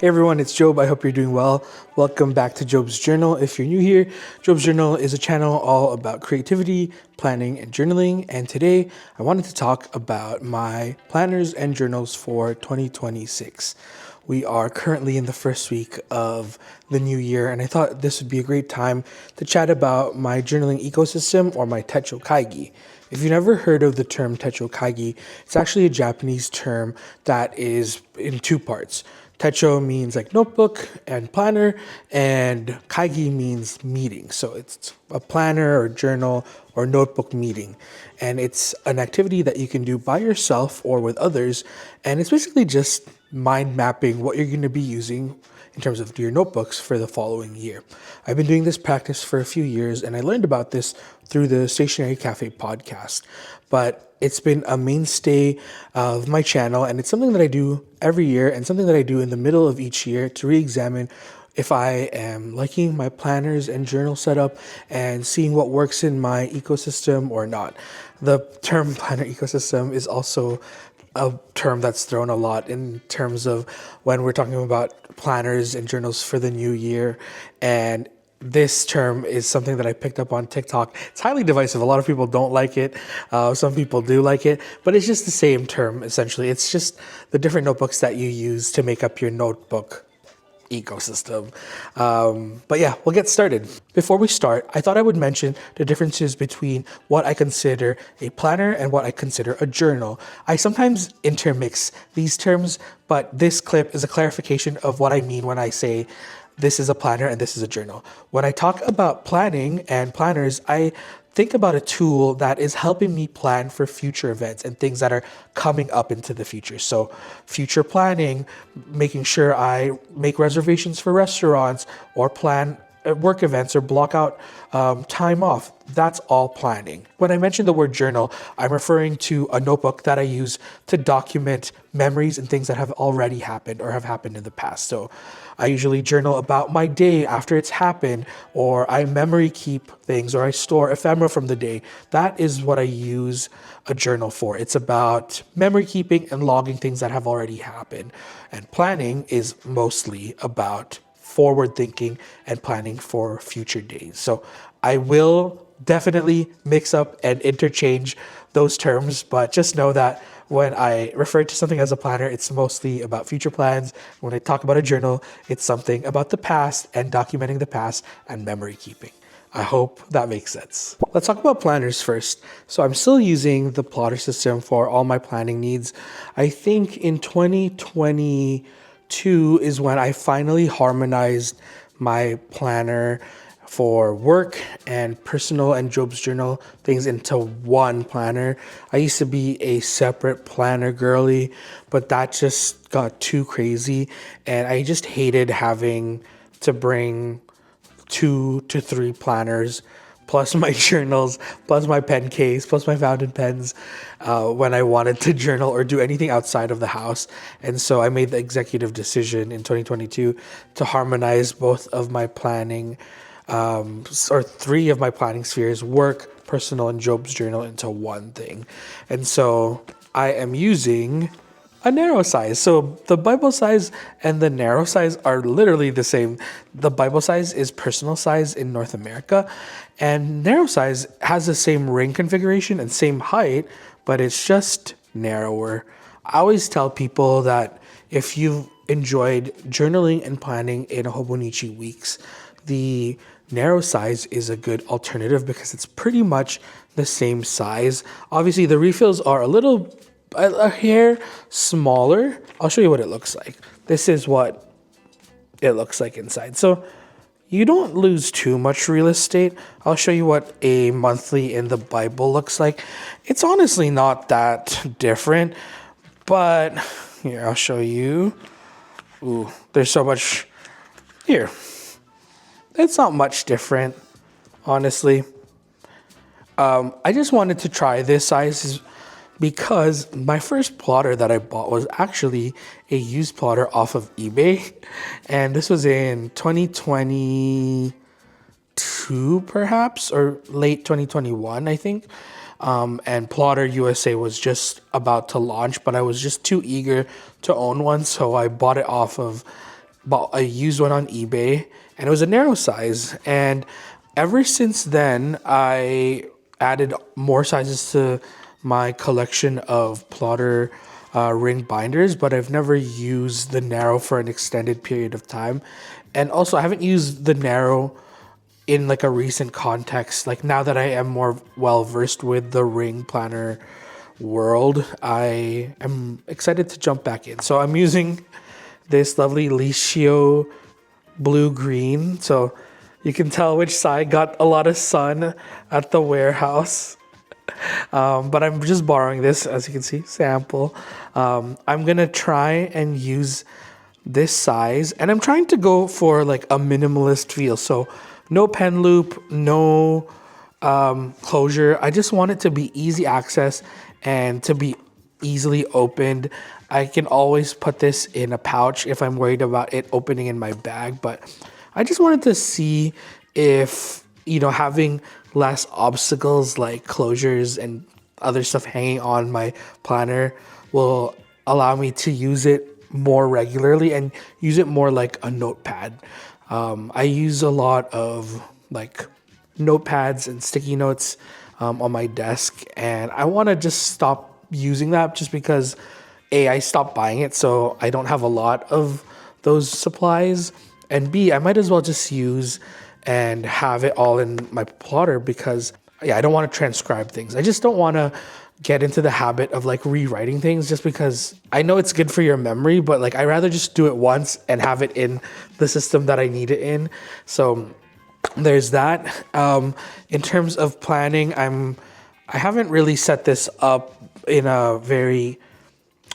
Hey everyone, it's Job. I hope you're doing well. Welcome back to Job's Journal. If you're new here, Job's Journal is a channel all about creativity, planning, and journaling. And today I wanted to talk about my planners and journals for 2026. We are currently in the first week of the new year, and I thought this would be a great time to chat about my journaling ecosystem, or my Techo Kaigi. If you've never heard of the term Techo Kaigi, it's actually a Japanese term that is in two parts. Techo means like notebook and planner, and Kaigi means meeting. So it's a planner or journal or notebook meeting. And it's an activity that you can do by yourself or with others. And it's basically just mind mapping what you're going to be using in terms of your notebooks for the following year. I've been doing this practice for a few years, and I learned about this through the Stationary Cafe podcast. But it's been a mainstay of my channel, and it's something that I do every year and something that I do in the middle of each year to re-examine if I am liking my planners and journal setup and seeing what works in my ecosystem or not. The term planner ecosystem is also a term that's thrown a lot in terms of when we're talking about planners and journals for the new year. And this term is something that I picked up on TikTok. It's highly divisive. A lot of people don't like it. Some people do like it, but it's just the same term, essentially. It's just the different notebooks that you use to make up your notebook ecosystem. But yeah, we'll get started. Before we start, I thought I would mention the differences between what I consider a planner and what I consider a journal. I sometimes intermix these terms, but this clip is a clarification of what I mean when I say this is a planner and this is a journal. When I talk about planning and planners, I think about a tool that is helping me plan for future events and things that are coming up into the future. So future planning, making sure I make reservations for restaurants or plan work events or block out time off. That's all planning. When I mention the word journal, I'm referring to a notebook that I use to document memories and things that have already happened or have happened in the past. So I usually journal about my day after it's happened, or I memory keep things, or I store ephemera from the day. That is what I use a journal for. It's about memory keeping and logging things that have already happened. And planning is mostly about forward thinking and planning for future days. So I will definitely mix up and interchange those terms, but just know that when I refer to something as a planner, it's mostly about future plans. When I talk about a journal, it's something about the past and documenting the past and memory keeping. I hope that makes sense. Let's talk about planners first. So I'm still using the plotter system for all my planning needs. I think in 2022 is when I finally harmonized my planner for work and personal and Job's journal things into one planner. I used to be a separate planner girly, but that just got too crazy, and I just hated having to bring 2 to 3 planners plus my journals, plus my pen case, plus my fountain pens when I wanted to journal or do anything outside of the house. And so I made the executive decision in 2022 to harmonize both of my planning, or 3 of my planning spheres, work, personal, and Job's journal, into one thing. And so I am using a narrow size. So the Bible size and the narrow size are literally the same. The Bible size is personal size in North America, and narrow size has the same ring configuration and same height, but it's just narrower. I always tell people that if you've enjoyed journaling and planning in Hobonichi weeks, the narrow size is a good alternative because it's pretty much the same size. Obviously, the refills are a hair smaller. I'll show you what it looks like. This is what it looks like inside. So you don't lose too much real estate. I'll show you what a monthly in the Bible looks like. It's honestly not that different, but here, I'll show you. Ooh, there's so much here. It's not much different, honestly. I just wanted to try this size because my first plotter that I bought was actually a used plotter off of eBay. And this was in 2022, perhaps, or late 2021, I think. And Plotter USA was just about to launch, but I was just too eager to own one. So I bought it off of bought a used one on eBay, and it was a narrow size. And ever since then, I added more sizes to my collection of plotter ring binders, but I've never used the narrow for an extended period of time. And also, I haven't used the narrow in like a recent context. Like now that I am more well versed with the ring planner world, I am excited to jump back in. So I'm using this lovely Licio blue green. So you can tell which side got a lot of sun at the warehouse. But I'm just borrowing this, as you can see, sample. I'm gonna try and use this size, and I'm trying to go for like a minimalist feel. So no pen loop, no closure. I just want it to be easy access and to be easily opened. I can always put this in a pouch if I'm worried about it opening in my bag, but I just wanted to see if, you know, having less obstacles like closures and other stuff hanging on my planner will allow me to use it more regularly and use it more like a notepad. I use a lot of like notepads and sticky notes on my desk, and I want to just stop using that just because I stopped buying it, so I don't have a lot of those supplies, and B, I might as well just use and have it all in my plotter because I don't want to transcribe things. I just don't want to get into the habit of like rewriting things just because I know it's good for your memory, but like I rather just do it once and have it in the system that I need it in. So there's that. In terms of planning, I haven't really set this up in a very,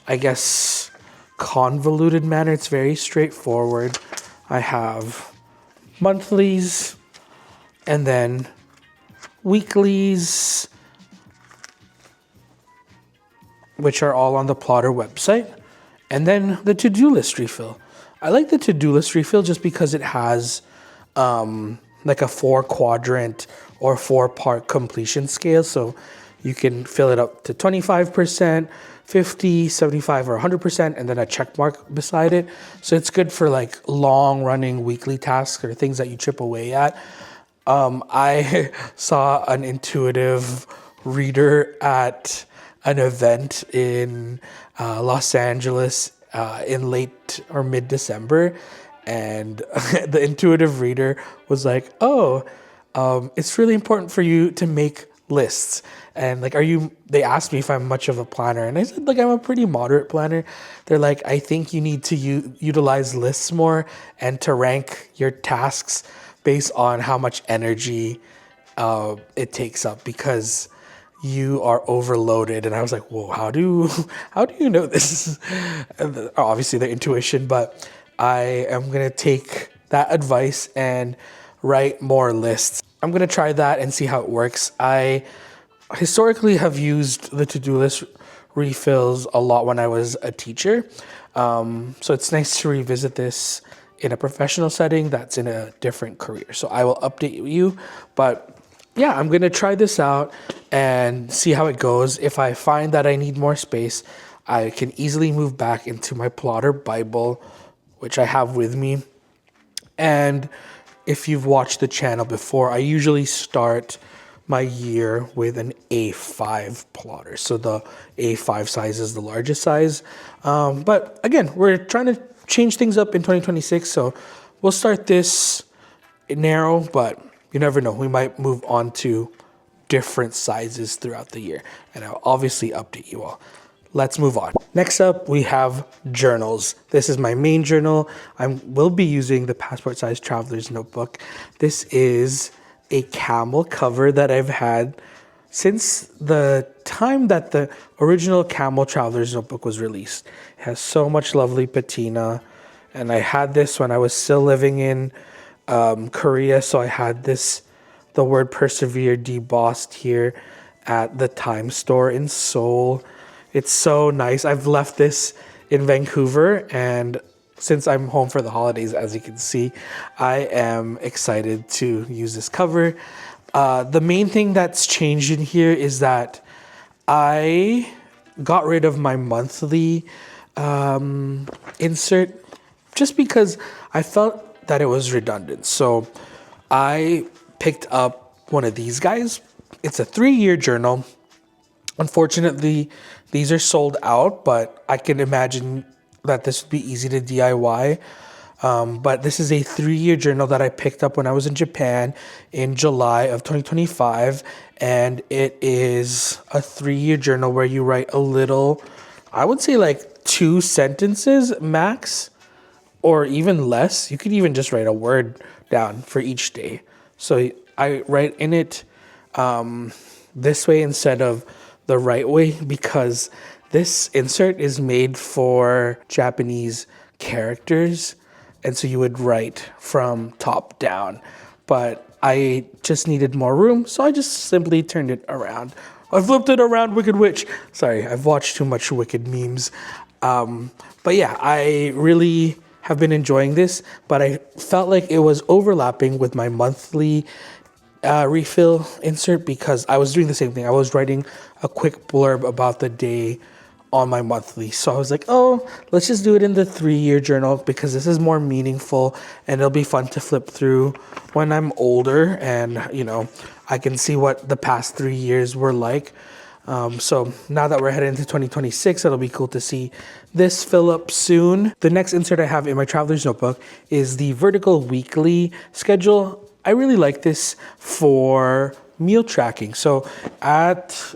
I guess, convoluted manner. It's very straightforward. I have monthlies and then weeklies, which are all on the Plotter website, and then the to-do list refill. I like the to-do list refill just because it has like a 4-quadrant or 4-part completion scale, so you can fill it up to 25%, 50, 75, or 100%, and then a check mark beside it. So it's good for like long-running weekly tasks or things that you chip away at. I saw an intuitive reader at an event in Los Angeles in late or mid-December, and the intuitive reader was like, it's really important for you to make lists. And like, they asked me if I'm much of a planner, and I said, like, I'm a pretty moderate planner. They're like, I think you need to utilize lists more and to rank your tasks based on how much energy it takes up, because you are overloaded. And I was like, whoa, how do you know this? Obviously the intuition, but I am going to take that advice and write more lists. I'm going to try that and see how it works. I historically have used the to-do list refills a lot when I was a teacher. So it's nice to revisit this in a professional setting that's in a different career. So I will update you, but yeah, I'm going to try this out and see how it goes. If I find that I need more space, I can easily move back into my Plotter Bible, which I have with me. And if you've watched the channel before, I usually start my year with an A5 plotter. So the A5 size is the largest size. But again, we're trying to change things up in 2026. So we'll start this narrow, but you never know. We might move on to different sizes throughout the year, and I'll obviously update you all. Let's move on. Next up, we have journals. This is my main journal. I will be using the passport size traveler's notebook. This is a camel cover that I've had since the time that the original camel traveler's notebook was released. It has so much lovely patina, and I had this when I was still living in Korea. So I had the word persevere debossed here at the Time store in Seoul. It's so nice. I've left this in Vancouver, and since I'm home for the holidays, as you can see, I am excited to use this cover. The main thing that's changed in here is that I got rid of my monthly insert just because I felt that it was redundant. So I picked up one of these guys. It's a 3-year journal. Unfortunately, these are sold out, but I can imagine that this would be easy to DIY. But this is a 3-year journal that I picked up when I was in Japan in July of 2025. And it is a 3-year journal where you write a little, I would say like 2 sentences max, or even less. You could even just write a word down for each day. So I write in it this way instead of the right way, because this insert is made for Japanese characters. And so you would write from top down. But I just needed more room, so I just simply turned it around. I flipped it around, Wicked Witch. Sorry, I've watched too much Wicked memes. But yeah, I really have been enjoying this, but I felt like it was overlapping with my monthly refill insert, because I was doing the same thing. I was writing a quick blurb about the day on my monthly. So I was like, oh, let's just do it in the 3-year journal, because this is more meaningful and it'll be fun to flip through when I'm older and, I can see what the past 3 years were like. So now that we're headed into 2026, it'll be cool to see this fill up soon. The next insert I have in my traveler's notebook is the vertical weekly schedule. I really like this for meal tracking. So at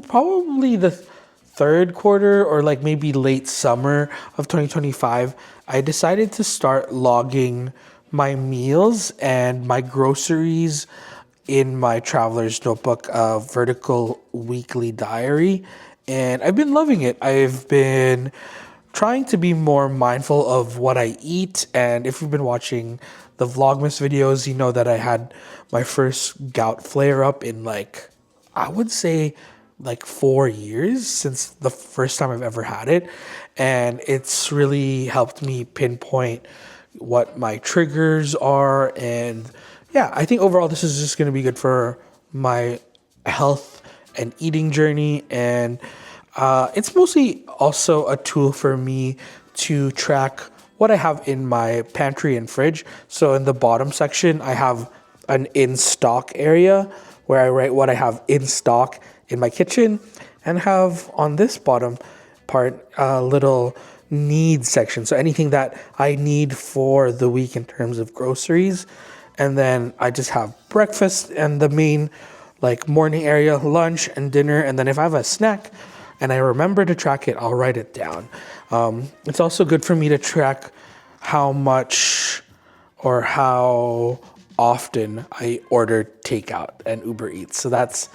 probably the third quarter, or like maybe late summer of 2025, I decided to start logging my meals and my groceries in my traveler's notebook, vertical weekly diary. And I've been loving it. I've been trying to be more mindful of what I eat. And if you've been watching the Vlogmas videos, you know that I had my first gout flare up in I would say 4 years since the first time I've ever had it. And it's really helped me pinpoint what my triggers are. And yeah, I think overall this is just going to be good for my health and eating journey. And it's mostly also a tool for me to track what I have in my pantry and fridge. So in the bottom section, I have an in-stock area where I write what I have in stock in my kitchen, and have on this bottom part a little needs section. So anything that I need for the week in terms of groceries. And then I just have breakfast and the main morning area, lunch and dinner. And then if I have a snack and I remember to track it, I'll write it down. It's also good for me to track how much or how often I order takeout and Uber Eats. So that's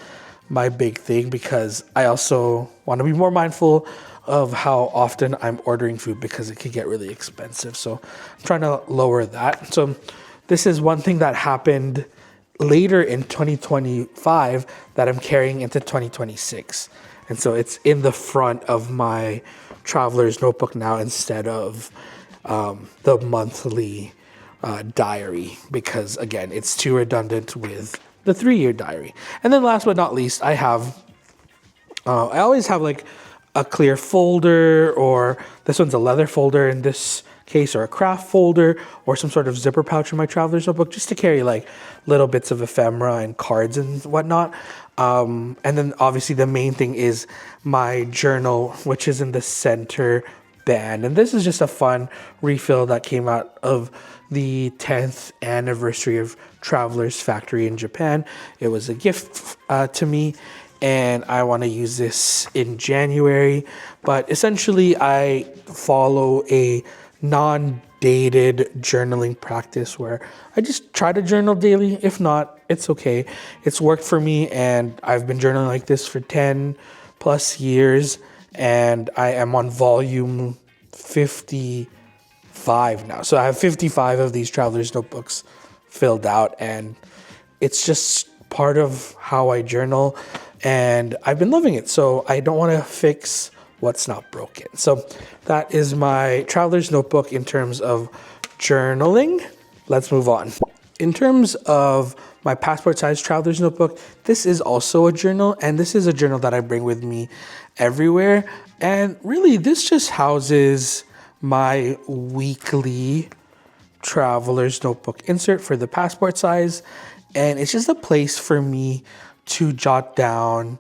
my big thing, because I also want to be more mindful of how often I'm ordering food, because it could get really expensive. So I'm trying to lower that. So this is one thing that happened later in 2025 that I'm carrying into 2026. And so it's in the front of my traveler's notebook now instead of the monthly diary, because again, it's too redundant with the 3-year diary. And then last but not least, I always have a clear folder, or this one's a leather folder in this case, or a craft folder, or some sort of zipper pouch in my traveler's notebook, just to carry little bits of ephemera and cards and whatnot. And then obviously the main thing is my journal, which is in the center band. And this is just a fun refill that came out of the 10th anniversary of Traveler's Factory in Japan. It was a gift to me, and I want to use this in January. But essentially, I follow a non-dated journaling practice where I just try to journal daily. If not, it's okay. It's worked for me, and I've been journaling like this for 10 plus years, and I am on volume 55 now. So I have 55 of these traveler's notebooks filled out, and it's just part of how I journal, and I've been loving it. So I don't want to fix what's not broken. So that is my traveler's notebook in terms of journaling. Let's move on. In terms of my passport size traveler's notebook, this is also a journal, and this is a journal that I bring with me everywhere. And really, this just houses my weekly traveler's notebook insert for the passport size, and it's just a place for me to jot down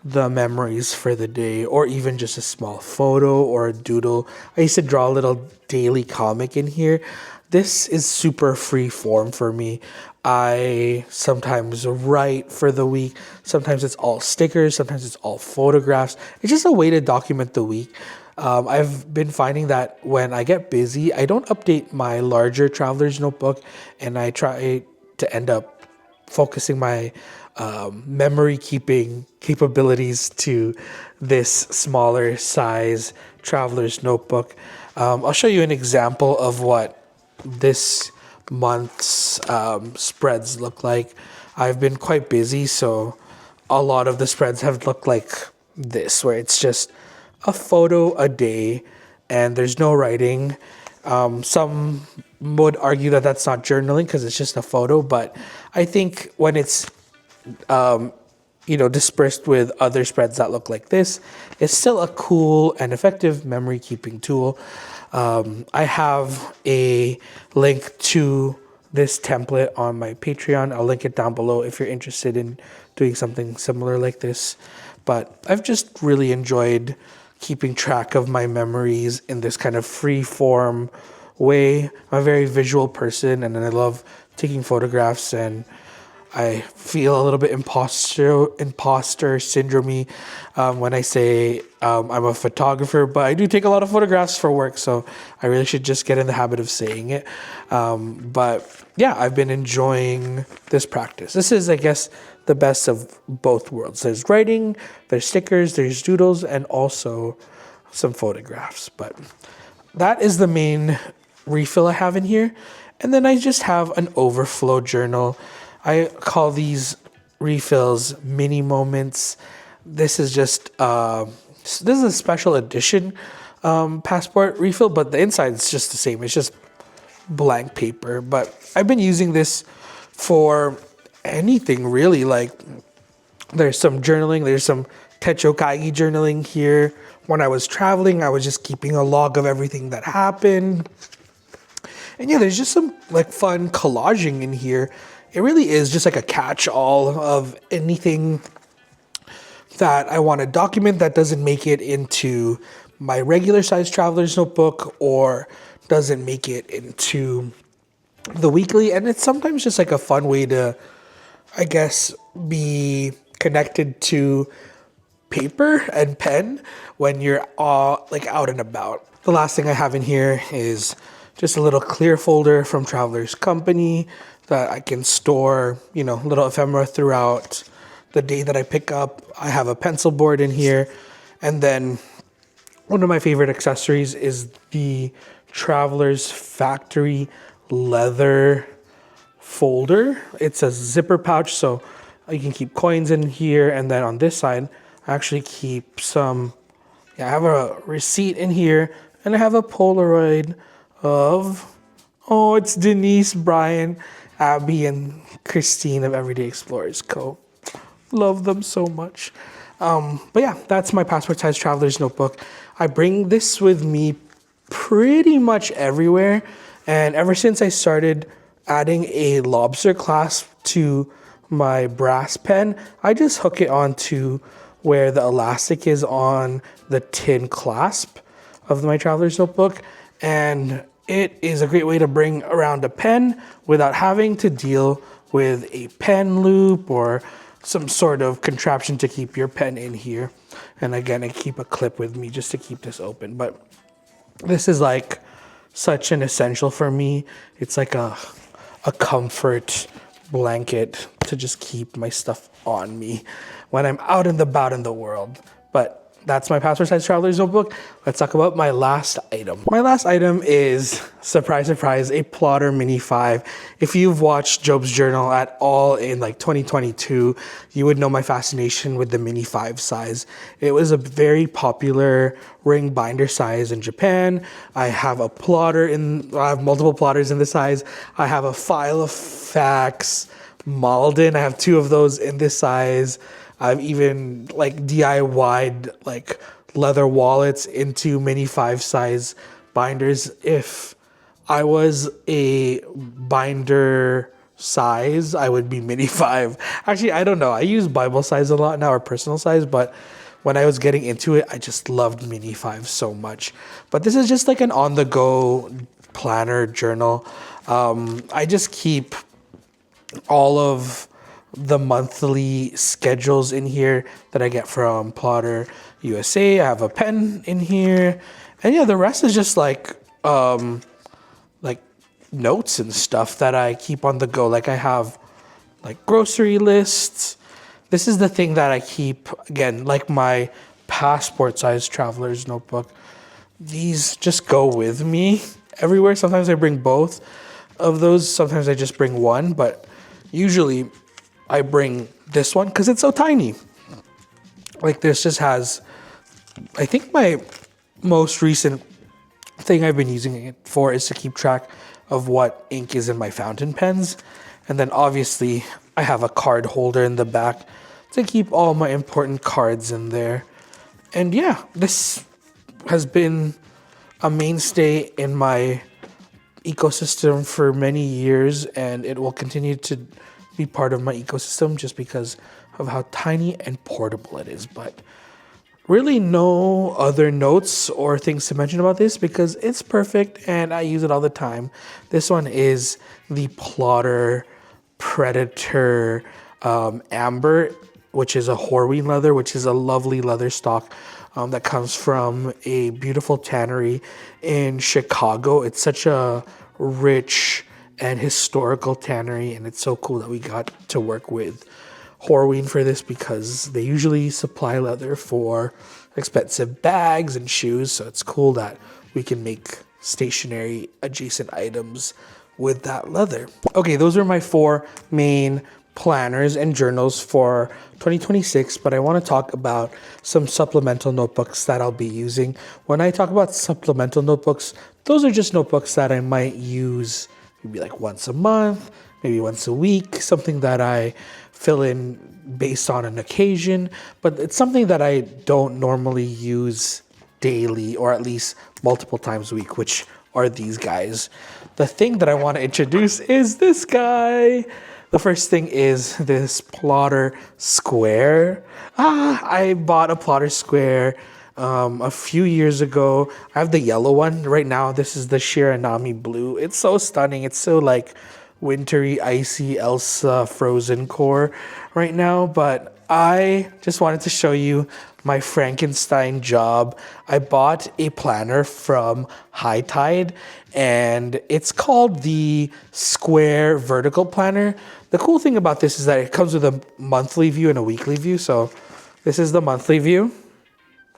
the memories for the day, or even just a small photo or a doodle. I used to draw a little daily comic in here. This is super free form for me. I sometimes write for the week. Sometimes it's all stickers. Sometimes it's all photographs. It's just a way to document the week. I've been finding that when I get busy, I don't update my larger traveler's notebook, and I try to end up focusing my memory keeping capabilities to this smaller size traveler's notebook. I'll show you an example of what this month's spreads look like. I've been quite busy, so a lot of the spreads have looked like this, where it's just a photo a day and there's no writing. Some would argue that that's not journaling because it's just a photo, but I think when it's dispersed with other spreads that look like this, it's still a cool and effective memory keeping tool. I have a link to this template on my Patreon. I'll link it down below if you're interested in doing something similar like this. But I've just really enjoyed keeping track of my memories in this kind of free form way. I'm a very visual person, and I love taking photographs, and I feel a little bit imposter syndrome when I say I'm a photographer, but I do take a lot of photographs for work, so I really should just get in the habit of saying it. But yeah, I've been enjoying this practice. This is, I guess, the best of both worlds. There's writing, there's stickers, there's doodles, and also some photographs. But that is the main refill I have in here. And then I just have an overflow journal. I call these refills mini moments. This is just this is a special edition passport refill, but the inside is just the same. It's just blank paper. But I've been using this for anything really. Like, there's some journaling. There's some Techo Kaigi journaling here. When I was traveling, I was just keeping a log of everything that happened. And yeah, there's just some like fun collaging in here. It really is just like a catch-all of anything that I want to document that doesn't make it into my regular size traveler's notebook or doesn't make it into the weekly. And it's sometimes just like a fun way to, I guess, be connected to paper and pen when you're like out and about. The last thing I have in here is just a little clear folder from Traveler's Company that I can store, little ephemera throughout the day that I pick up. I have a pencil board in here. And then one of my favorite accessories is the Traveler's Factory leather folder. It's a zipper pouch, so you can keep coins in here. And then on this side, I actually keep I have a receipt in here, and I have a Polaroid of, it's Denise, Brian, Abbey, and Christine of Everyday Explorers Co. Love them so much. But yeah, that's my passport size traveler's notebook. I bring this with me pretty much everywhere. And ever since I started adding a lobster clasp to my brass pen, I just hook it onto where the elastic is on the tin clasp of my traveler's notebook. And it is a great way to bring around a pen without having to deal with a pen loop or some sort of contraption to keep your pen in here. And again, I keep a clip with me just to keep this open. But this is like such an essential for me. It's like a comfort blanket to just keep my stuff on me when I'm out and about in the world. But that's my passport size traveler's notebook. Let's talk about my last item. My last item is, surprise, surprise, a Plotter Mini 5. If you've watched Job's Journal at all in like 2022, you would know my fascination with the Mini 5 size. It was a very popular ring binder size in Japan. I have multiple plotters in this size. I have a File of Facts Malden. I have 2 of those in this size. I've even like DIY'd like leather wallets into Mini 5 size binders. If I was a binder size, I would be mini 5. Actually, I don't know. I use Bible size a lot now, or personal size, but when I was getting into it, I just loved mini 5 so much. But this is just like an on-the-go planner journal. I just keep all of the monthly schedules in here that I get from Plotter USA. I have a pen in here, and yeah, the rest is just like notes and stuff that I keep on the go. Like I have like grocery lists. This is the thing that I keep, again, like my passport size traveler's notebook. These just go with me everywhere. Sometimes I bring both of those. Sometimes I just bring one, but usually I bring this one because it's so tiny. Like this just has, I think my most recent thing I've been using it for is to keep track of what ink is in my fountain pens. And then obviously I have a card holder in the back to keep all my important cards in there. And yeah, this has been a mainstay in my ecosystem for many years, and it will continue to be part of my ecosystem just because of how tiny and portable it is. But really no other notes or things to mention about this because it's perfect and I use it all the time. This one is the Plotter Predator Amber, which is a Horween leather, which is a lovely leather stock that comes from a beautiful tannery in Chicago. It's such a rich and historical tannery, and it's so cool that we got to work with Horween for this because they usually supply leather for expensive bags and shoes. So it's cool that we can make stationary adjacent items with that leather. Okay, those are my 4 main planners and journals for 2026, but I want to talk about some supplemental notebooks that I'll be using. When I talk about supplemental notebooks, those are just notebooks that I might use maybe like once a month, maybe once a week, something that I fill in based on an occasion, but it's something that I don't normally use daily or at least multiple times a week, which are these guys. The thing that I want to introduce is this guy. The first thing is this Plotter Square. I bought a Plotter Square a few years ago. I have the yellow one right now. This is the Shiranami blue. It's so stunning. It's so like wintry, icy Elsa frozen core right now, but I just wanted to show you my Frankenstein job. I bought a planner from High Tide, and it's called the Square Vertical Planner. The cool thing about this is that it comes with a monthly view and a weekly view. So this is the monthly view,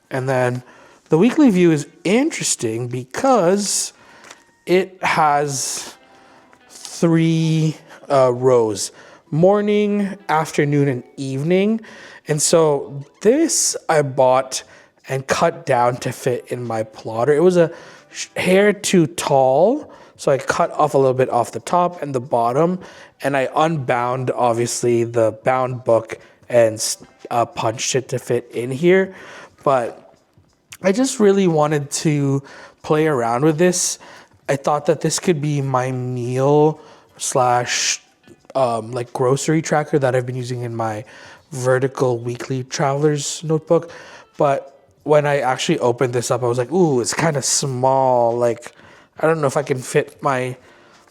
and then the weekly view is interesting because it has 3 rows: morning, afternoon, and evening. And so this I bought and cut down to fit in my plotter. It was a hair too tall, so I cut off a little bit off the top and the bottom, and I unbound obviously the bound book and punched it to fit in here. But I just really wanted to play around with this. I thought that this could be my meal slash like grocery tracker that I've been using in my vertical weekly traveler's notebook. But when I actually opened this up, I was like, ooh, it's kind of small. Like, I don't know if I can fit my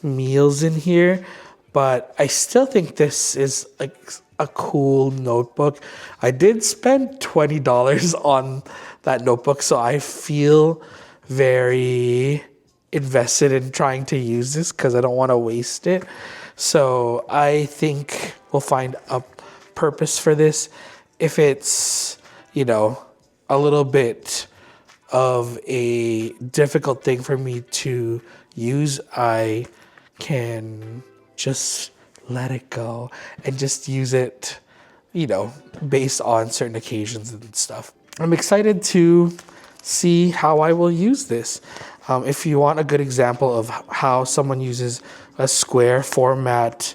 meals in here, but I still think this is like a cool notebook. I did spend $20 on that notebook, so I feel very invested in trying to use this because I don't want to waste it. So I think we'll find a purpose for this. If it's, you know, a little bit of a difficult thing for me to use, I can just let it go and just use it, you know, based on certain occasions and stuff. I'm excited to see how I will use this. If you want a good example of how someone uses a square format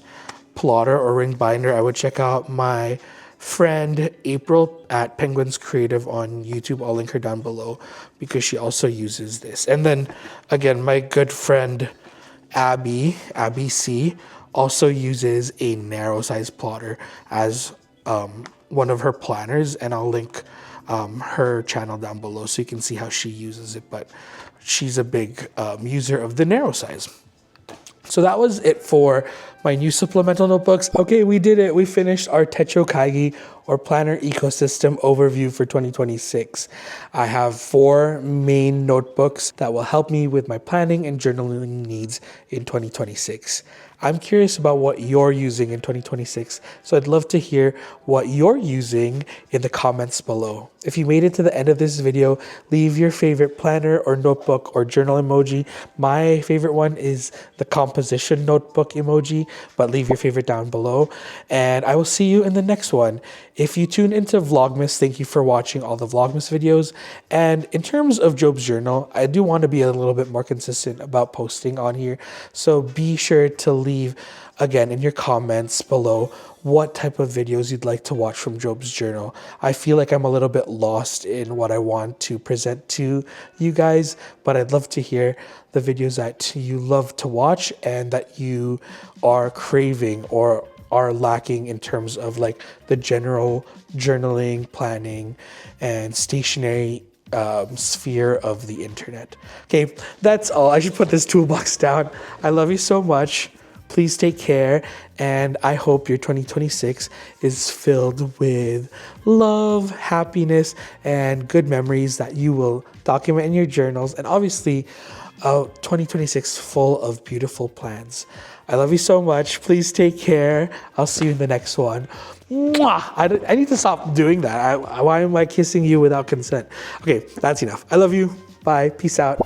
plotter or ring binder, I would check out my friend April at Penguins Creative on YouTube. I'll link her down below because she also uses this. And then again, my good friend Abbey C, also uses a narrow size plotter as one of her planners, and I'll link her channel down below so you can see how she uses it. But she's a big user of the narrow size. So that was it for my new supplemental notebooks. Okay, we did it. We finished our Techo Kaigi or planner ecosystem overview for 2026. I have 4 main notebooks that will help me with my planning and journaling needs in 2026. I'm curious about what you're using in 2026, so I'd love to hear what you're using in the comments below. If you made it to the end of this video, leave your favorite planner or notebook or journal emoji. My favorite one is the composition notebook emoji, but leave your favorite down below. And I will see you in the next one. If you tune into Vlogmas, thank you for watching all the Vlogmas videos. And in terms of Job's Journal, I do want to be a little bit more consistent about posting on here. So be sure to leave, again, in your comments below what type of videos you'd like to watch from Job's Journal. I feel like I'm a little bit lost in what I want to present to you guys, but I'd love to hear the videos that you love to watch and that you are craving or are lacking in terms of like the general journaling, planning, and stationery sphere of the internet. Okay, that's all. I should put this toolbox down. I love you so much. Please take care, and I hope your 2026 is filled with love, happiness, and good memories that you will document in your journals, and obviously 2026 full of beautiful plans. I love you so much. Please take care. I'll see you in the next one. Mwah! I need to stop doing that. Why am I kissing you without consent? Okay, that's enough. I love you. Bye. Peace out.